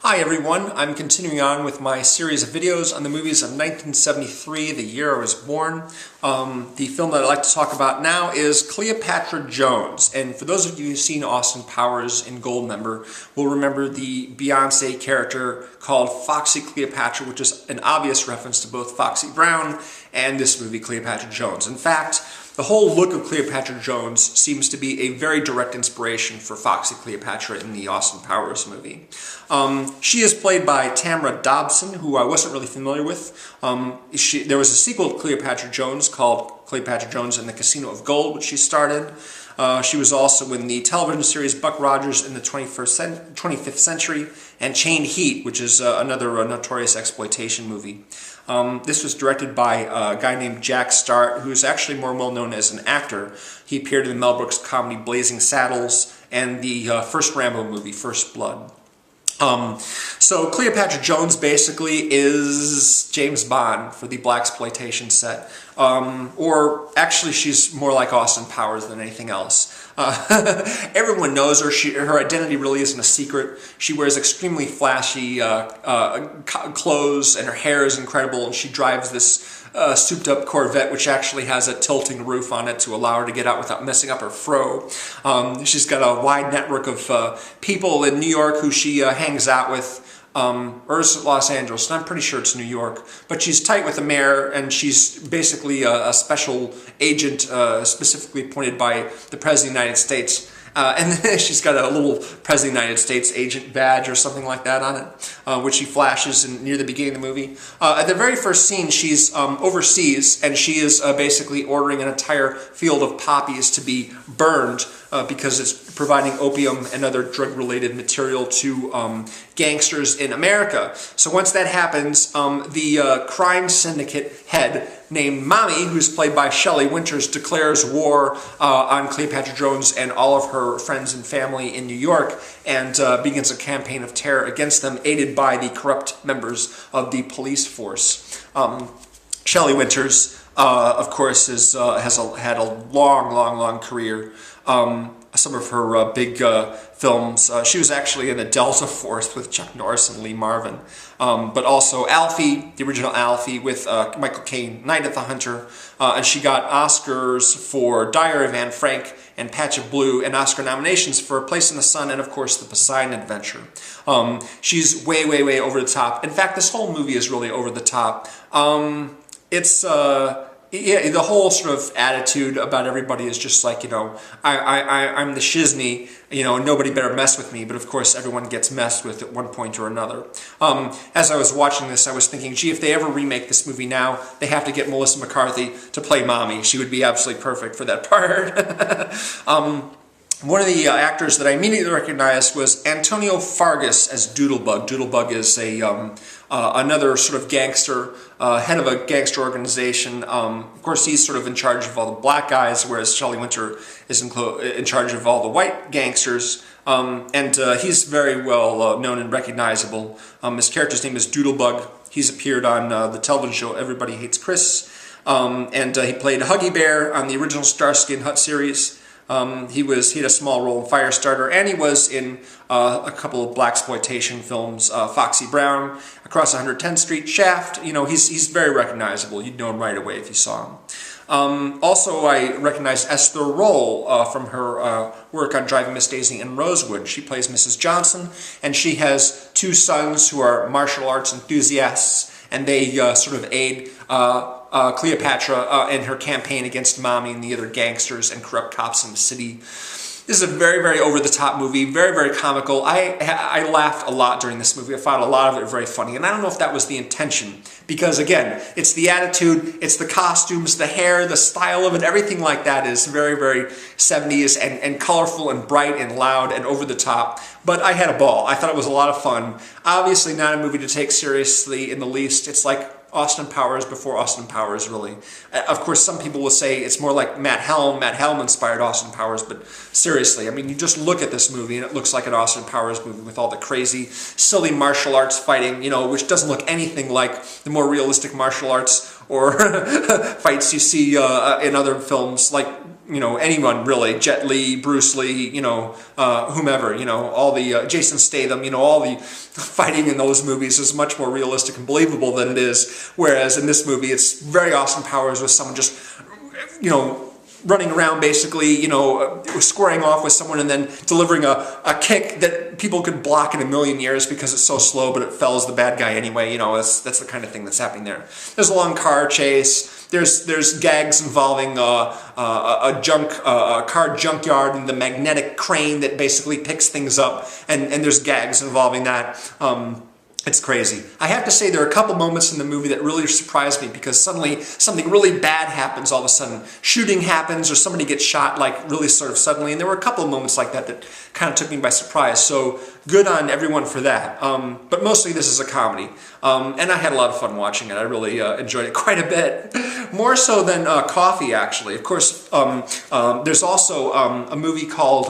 Hi everyone, I'm continuing on with my series of videos on the movies of 1973, the year I was born. The film that I'd like to talk about now is Cleopatra Jones. And for those of you who've seen Austin Powers in Goldmember, will remember the Beyonce character called Foxy Cleopatra, which is an obvious reference to both Foxy Brown and this movie Cleopatra Jones. In fact, the whole look of Cleopatra Jones seems to be a very direct inspiration for Foxy Cleopatra in the Austin Powers movie. She is played by Tamara Dobson, who I wasn't really familiar with. There was a sequel to Cleopatra Jones called Cleopatra Jones and the Casino of Gold, which she starred in. She was also in the television series Buck Rogers in the 25th Century and Chained Heat, which is another notorious exploitation movie. This was directed by a guy named Jack Starrett, who is actually more well known as an actor. He appeared in the Mel Brooks comedy Blazing Saddles and the first Rambo movie, First Blood. So Cleopatra Jones basically is James Bond for the blaxploitation set. Or actually she's more like Austin Powers than anything else. Everyone knows her. Her identity really isn't a secret. She wears extremely flashy clothes and her hair is incredible, and she drives this souped up Corvette which actually has a tilting roof on it to allow her to get out without messing up her fro. She's got a wide network of people in New York who she hangs out with. Or is it Los Angeles? And I'm pretty sure it's New York. But she's tight with the mayor, and she's basically a special agent specifically appointed by the President of the United States. And then she's got a little President of the United States agent badge or something like that on it, which she flashes near the beginning of the movie. At the very first scene, she's overseas, and she is basically ordering an entire field of poppies to be burned because it's providing opium and other drug-related material to gangsters in America. So once that happens, the crime syndicate head named Mommy, who's played by Shelley Winters, declares war on Cleopatra Jones and all of her friends and family in New York and begins a campaign of terror against them, aided by the corrupt members of the police force. Shelley Winters, of course, had a long career. Some of her big films. She was actually in the Delta Force with Chuck Norris and Lee Marvin. But also Alfie, the original Alfie, with Michael Caine, Night at the Hunter. And she got Oscars for Diary of Anne Frank and Patch of Blue, and Oscar nominations for A Place in the Sun and, of course, The Poseidon Adventure. She's way over the top. In fact, this whole movie is really over the top. Yeah, the whole sort of attitude about everybody is just like, you know, I'm the shizney, you know, nobody better mess with me, but of course everyone gets messed with at one point or another. As I was watching this, I was thinking, gee, if they ever remake this movie now, they have to get Melissa McCarthy to play Mommy. She would be absolutely perfect for that part. One of the actors that I immediately recognized was Antonio Fargas as Doodlebug. Doodlebug is another sort of gangster, head of a gangster organization. Of course, he's sort of in charge of all the black guys, whereas Shelley Winter is in charge of all the white gangsters. And he's very well known and recognizable. His character's name is Doodlebug. He's appeared on the television show Everybody Hates Chris. And he played Huggy Bear on the original Starsky and Hutch series. He had a small role in Firestarter, and he was in a couple of blaxploitation films, Foxy Brown, Across 110th Street, Shaft. You know, he's very recognizable. You'd know him right away if you saw him. Also, I recognize Esther Rolle from her work on Driving Miss Daisy and Rosewood. She plays Mrs. Johnson, and she has two sons who are martial arts enthusiasts, and they sort of aid Cleopatra in her campaign against Mommy and the other gangsters and corrupt cops in the city. This is a very over-the-top movie, very comical. I laughed a lot during this movie. I found a lot of it very funny, and I don't know if that was the intention, because again, it's the attitude, it's the costumes, the hair, the style of it, everything like that is very 70s and colorful and bright and loud and over the top. But I had a ball. I thought it was a lot of fun. Obviously not a movie to take seriously in the least. It's like Austin Powers before Austin Powers, really. Of course, some people will say it's more like Matt Helm. Matt Helm inspired Austin Powers, but seriously, I mean, you just look at this movie and it looks like an Austin Powers movie with all the crazy, silly martial arts fighting, you know, which doesn't look anything like the more realistic martial arts or fights you see in other films, like you know, anyone really, Jet Li, Bruce Lee, you know, whomever, you know, all the, Jason Statham, you know, all the fighting in those movies is much more realistic and believable than it is, whereas in this movie it's very Austin Powers with someone just, you know, running around basically, you know, squaring off with someone and then delivering a kick that people could block in a million years because it's so slow, but it fells the bad guy anyway. You know, that's the kind of thing that's happening there. There's a long car chase. There's gags involving a car junkyard and the magnetic crane that basically picks things up, and there's gags involving that. It's crazy. I have to say there are a couple moments in the movie that really surprised me because suddenly something really bad happens all of a sudden. Shooting happens or somebody gets shot like really sort of suddenly, and there were a couple of moments like that that kind of took me by surprise. So good on everyone for that. But mostly this is a comedy. And I had a lot of fun watching it. I really enjoyed it quite a bit. More so than Coffee, actually. Of course, there's also a movie called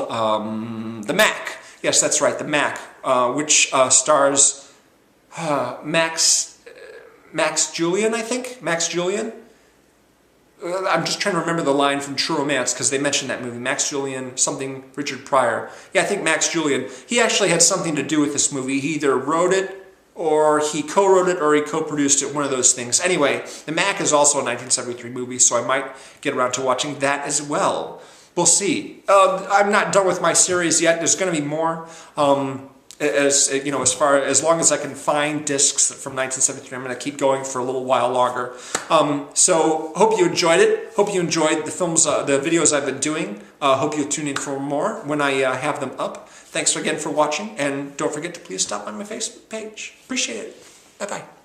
The Mac. Yes, that's right, The Mac, which stars Max Julien, I think? Max Julien? I'm just trying to remember the line from True Romance because they mentioned that movie. Max Julien, something, Richard Pryor. Yeah, I think Max Julien. He actually had something to do with this movie. He either wrote it, or he co-wrote it, or he co-produced it, one of those things. Anyway, The Mac is also a 1973 movie, so I might get around to watching that as well. We'll see. I'm not done with my series yet. There's going to be more. As you know, as long as I can find discs from 1973, I'm going to keep going for a little while longer. So hope you enjoyed it. Hope you enjoyed the films, the videos I've been doing. Hope you'll tune in for more when I have them up. Thanks again for watching, and don't forget to please stop by my Facebook page. Appreciate it. Bye bye.